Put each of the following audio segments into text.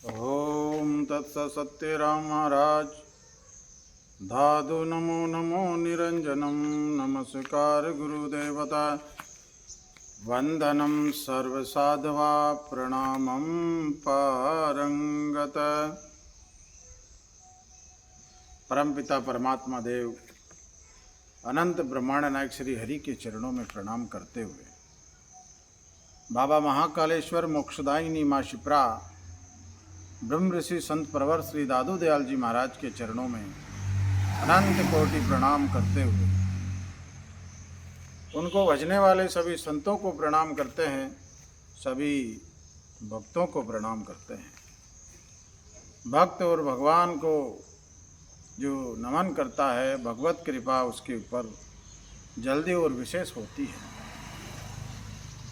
ओम तत्सत्य राम महाराज। धातु नमो नमो निरंजनम नमस्कार गुरुदेवता। वंदनम सर्वसाधवा प्रणामं पारंगत। परमपिता परमात्मा देव अनंत ब्रह्मांड नायक श्री हरि के चरणों में प्रणाम करते हुए बाबा महाकालेश्वर मोक्षदायिनी माँ शिप्रा ब्रह्म ऋषि संत प्रवर श्री दादू दयाल जी महाराज के चरणों में अनंत कोटि प्रणाम करते हुए उनको भजने वाले सभी संतों को प्रणाम करते हैं, सभी भक्तों को प्रणाम करते हैं। भक्त और भगवान को जो नमन करता है, भगवत कृपा उसके ऊपर जल्दी और विशेष होती है।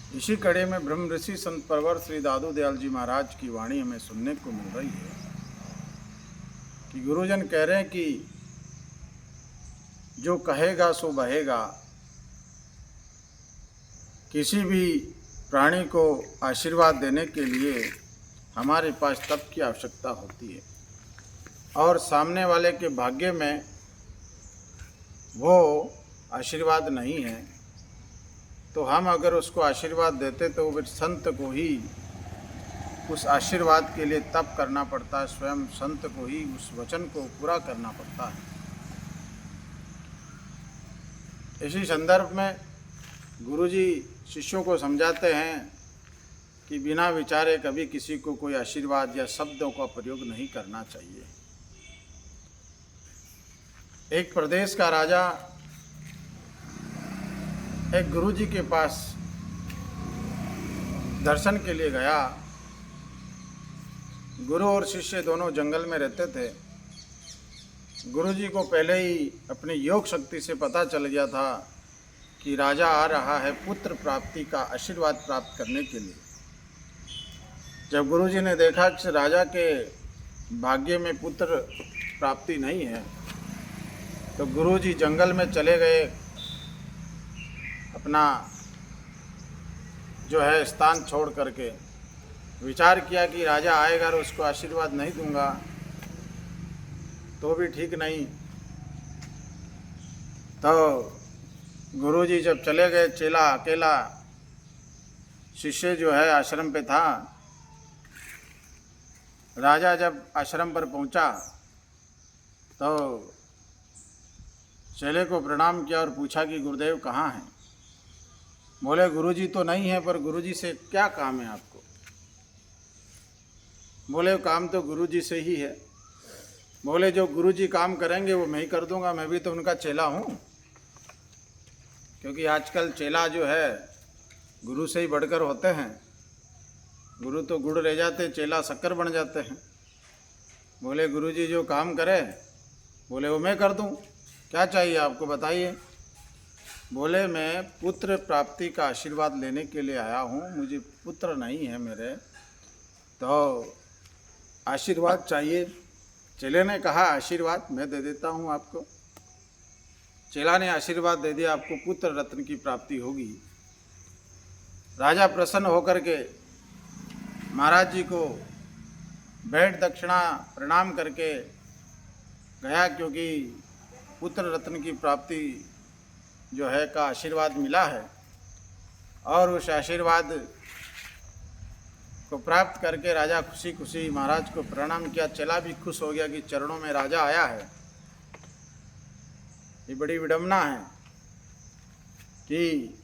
इसी कड़ी में ब्रह्म ऋषि संत प्रवर श्री दादू दयाल जी महाराज की वाणी हमें सुनने को मिल रही है कि गुरुजन कह रहे हैं कि जो कहेगा सो बहेगा। किसी भी प्राणी को आशीर्वाद देने के लिए हमारे पास तप की आवश्यकता होती है और सामने वाले के भाग्य में वो आशीर्वाद नहीं है, तो हम अगर उसको आशीर्वाद देते तो फिर संत को ही उस आशीर्वाद के लिए तप करना पड़ता है, स्वयं संत को ही उस वचन को पूरा करना पड़ता है। इसी संदर्भ में गुरुजी शिष्यों को समझाते हैं कि बिना विचारे कभी किसी को कोई आशीर्वाद या शब्दों का प्रयोग नहीं करना चाहिए। एक प्रदेश का राजा एक गुरुजी के पास दर्शन के लिए गया। गुरु और शिष्य दोनों जंगल में रहते थे। गुरुजी को पहले ही अपनी योग शक्ति से पता चल गया था कि राजा आ रहा है पुत्र प्राप्ति का आशीर्वाद प्राप्त करने के लिए। जब गुरुजी ने देखा कि राजा के भाग्य में पुत्र प्राप्ति नहीं है, तो गुरुजी जंगल में चले गए, अपना जो है स्थान छोड़ करके विचार किया कि राजा आएगा और उसको आशीर्वाद नहीं दूंगा तो भी ठीक नहीं। तो गुरुजी जब चले गए, चेला अकेला, शिष्य जो है आश्रम पे था। राजा जब आश्रम पर पहुंचा तो चेले को प्रणाम किया और पूछा कि गुरुदेव कहाँ हैं। बोले गुरुजी तो नहीं है, पर गुरुजी से क्या काम है आपको। बोले काम तो गुरुजी से ही है। बोले जो गुरुजी काम करेंगे वो मैं ही कर दूंगा, मैं भी तो उनका चेला हूँ। क्योंकि आजकल चेला जो है गुरु से ही बढ़कर होते हैं। गुरु तो गुड़ रह जाते, चेला शक्कर बन जाते हैं। बोले गुरुजी जो काम करे बोले वो मैं कर दूँ, क्या चाहिए आपको बताइए। बोले मैं पुत्र प्राप्ति का आशीर्वाद लेने के लिए आया हूँ, मुझे पुत्र नहीं है मेरे, तो आशीर्वाद चाहिए। चेले ने कहा आशीर्वाद मैं दे देता हूँ आपको। चेला ने आशीर्वाद दे दिया, आपको पुत्र रत्न की प्राप्ति होगी। राजा प्रसन्न होकर के महाराज जी को भेंट दक्षिणा प्रणाम करके गया, क्योंकि पुत्र रत्न की प्राप्ति जो है का आशीर्वाद मिला है। और उस आशीर्वाद को प्राप्त करके राजा खुशी खुशी महाराज को प्रणाम किया। चेला भी खुश हो गया कि चरणों में राजा आया है। ये बड़ी विडम्बना है कि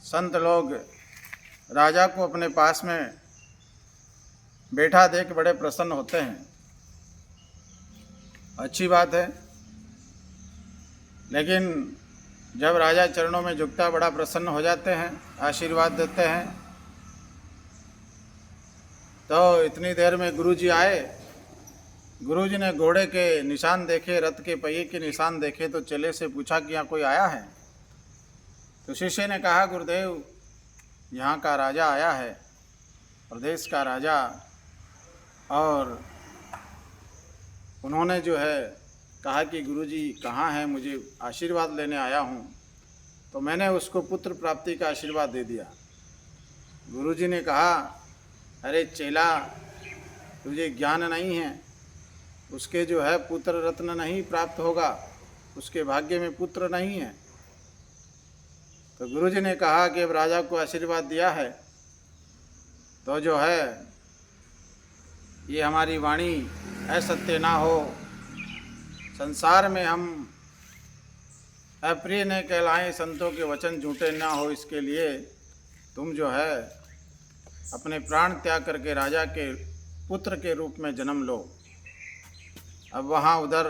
संत लोग राजा को अपने पास में बैठा देख बड़े प्रसन्न होते हैं। अच्छी बात है, लेकिन जब राजा चरणों में झुकता बड़ा प्रसन्न हो जाते हैं, आशीर्वाद देते हैं। तो इतनी देर में गुरुजी आए। गुरुजी ने घोड़े के निशान देखे, रथ के पहिए के निशान देखे, तो चेले से पूछा कि यहाँ कोई आया है। तो शिष्य ने कहा गुरुदेव यहाँ का राजा आया है, प्रदेश का राजा, और उन्होंने जो है कहा कि गुरुजी कहाँ हैं, मुझे आशीर्वाद लेने आया हूँ। तो मैंने उसको पुत्र प्राप्ति का आशीर्वाद दे दिया। गुरुजी ने कहा अरे चेला, तुझे ज्ञान नहीं है, उसके जो है पुत्र रत्न नहीं प्राप्त होगा, उसके भाग्य में पुत्र नहीं है। तो गुरुजी ने कहा कि अब राजा को आशीर्वाद दिया है तो जो है ये हमारी वाणी असत्य ना हो, संसार में हम अप्रिय न कहलाएं, संतों के वचन झूठे ना हो, इसके लिए तुम जो है अपने प्राण त्याग करके राजा के पुत्र के रूप में जन्म लो। अब वहाँ उधर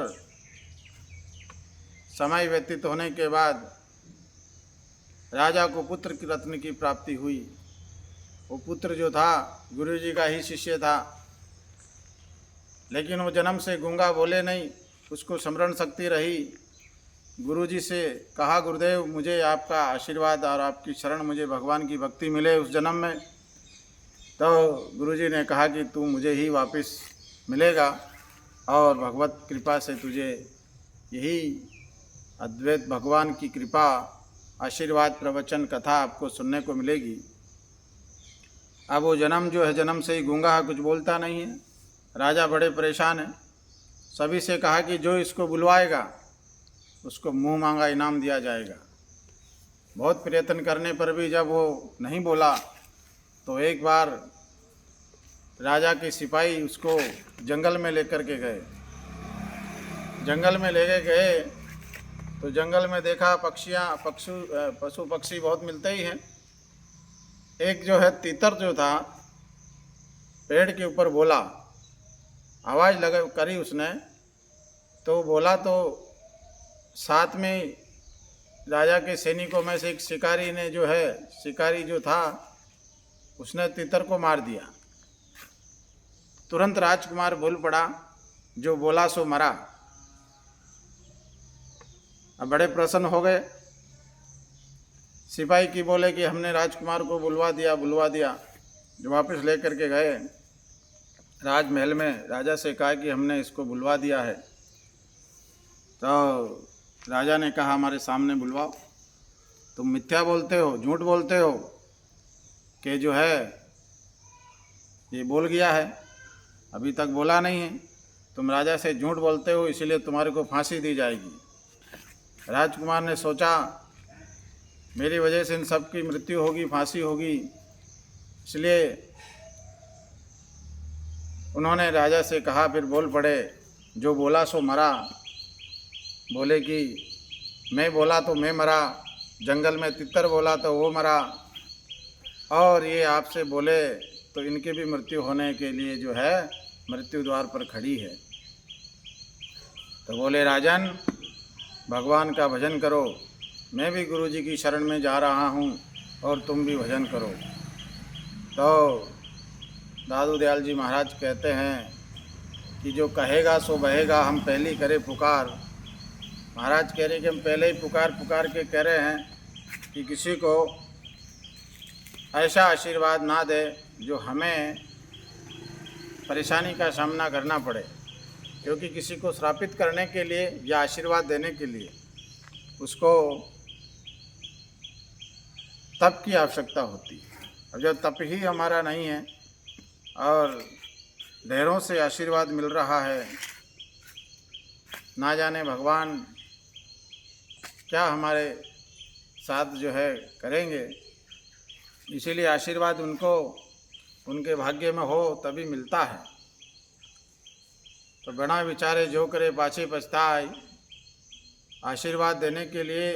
समय व्यतीत होने के बाद राजा को पुत्र की रत्न की प्राप्ति हुई। वो पुत्र जो था गुरुजी का ही शिष्य था, लेकिन वो जन्म से गूंगा बोले नहीं, उसको स्मरण शक्ति रही। गुरुजी से कहा, गुरुदेव मुझे आपका आशीर्वाद और आपकी शरण, मुझे भगवान की भक्ति मिले उस जन्म में। तो गुरुजी ने कहा कि तू मुझे ही वापस मिलेगा और भगवत कृपा से तुझे यही अद्वैत भगवान की कृपा, आशीर्वाद, प्रवचन, कथा आपको सुनने को मिलेगी। अब वो जन्म जो है जन्म से ही गूंगा है, कुछ बोलता नहीं है। राजा बड़े परेशान हैं। सभी से कहा कि जो इसको बुलवाएगा उसको मुंह मांगा इनाम दिया जाएगा। बहुत प्रयत्न करने पर भी जब वो नहीं बोला तो एक बार राजा के सिपाही उसको जंगल में लेकर के गए। जंगल में लेके गए तो जंगल में देखा पशु पक्षी बहुत मिलते ही हैं। एक जो है तीतर जो था पेड़ के ऊपर बोला, आवाज़ लगा करी उसने, तो बोला तो साथ में राजा के सैनिकों में से एक शिकारी ने जो है, शिकारी जो था उसने तीतर को मार दिया। तुरंत राजकुमार बोल पड़ा, जो बोला सो मरा। अब बड़े प्रसन्न हो गए। सिपाही की बोले कि हमने राजकुमार को बुलवा दिया। जो वापस लेकर के गए राजमहल में, राजा से कहा कि हमने इसको बुलवा दिया है। तो राजा ने कहा हमारे सामने बुलवाओ। तुम मिथ्या बोलते हो, झूठ बोलते हो कि जो है ये बोल गया है, अभी तक बोला नहीं है। तुम राजा से झूठ बोलते हो, इसलिए तुम्हारे को फांसी दी जाएगी। राजकुमार ने सोचा मेरी वजह से इन सब की मृत्यु होगी, फांसी होगी, इसलिए उन्होंने राजा से कहा, फिर बोल पड़े, जो बोला सो मरा। बोले कि मैं बोला तो मैं मरा, जंगल में तितर बोला तो वो मरा, और ये आपसे बोले तो इनकी भी मृत्यु होने के लिए जो है मृत्यु द्वार पर खड़ी है। तो बोले, राजन भगवान का भजन करो, मैं भी गुरुजी की शरण में जा रहा हूँ और तुम भी भजन करो। तो दादू दयाल जी महाराज कहते हैं कि जो कहेगा सो बहेगा, हम पहले करें पुकार। महाराज कह रहे कि हम पहले ही पुकार के कह रहे हैं कि किसी को ऐसा आशीर्वाद ना दे जो हमें परेशानी का सामना करना पड़े, क्योंकि किसी को श्रापित करने के लिए या आशीर्वाद देने के लिए उसको तप की आवश्यकता होती है। और जब तप ही हमारा नहीं है और ढेरों से आशीर्वाद मिल रहा है, ना जाने भगवान क्या हमारे साथ जो है करेंगे। इसीलिए आशीर्वाद उनको उनके भाग्य में हो तभी मिलता है। तो बिना विचारे जो करे पाछे पछताए, आशीर्वाद देने के लिए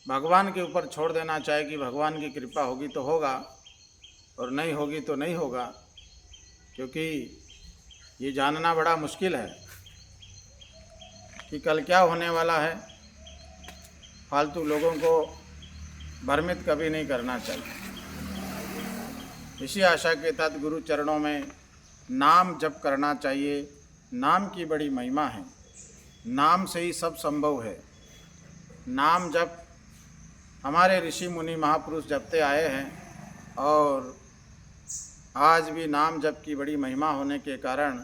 भगवान के ऊपर छोड़ देना चाहिए कि भगवान की कृपा होगी तो होगा और नहीं होगी तो नहीं होगा, क्योंकि ये जानना बड़ा मुश्किल है कि कल क्या होने वाला है। फालतू लोगों को भ्रमित कभी नहीं करना चाहिए। इसी आशा के तहत गुरु चरणों में नाम जप करना चाहिए। नाम की बड़ी महिमा है, नाम से ही सब संभव है। नाम जप हमारे ऋषि मुनि महापुरुष जपते आए हैं और आज भी नाम जप की बड़ी महिमा होने के कारण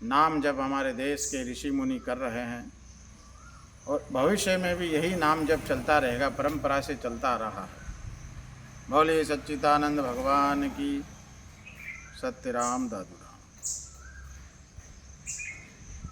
नाम जप हमारे देश के ऋषि मुनि कर रहे हैं और भविष्य में भी यही नाम जप चलता रहेगा, परंपरा से चलता आ रहा है। बोले सच्चिदानंद भगवान की। सत्यराम दादू राम।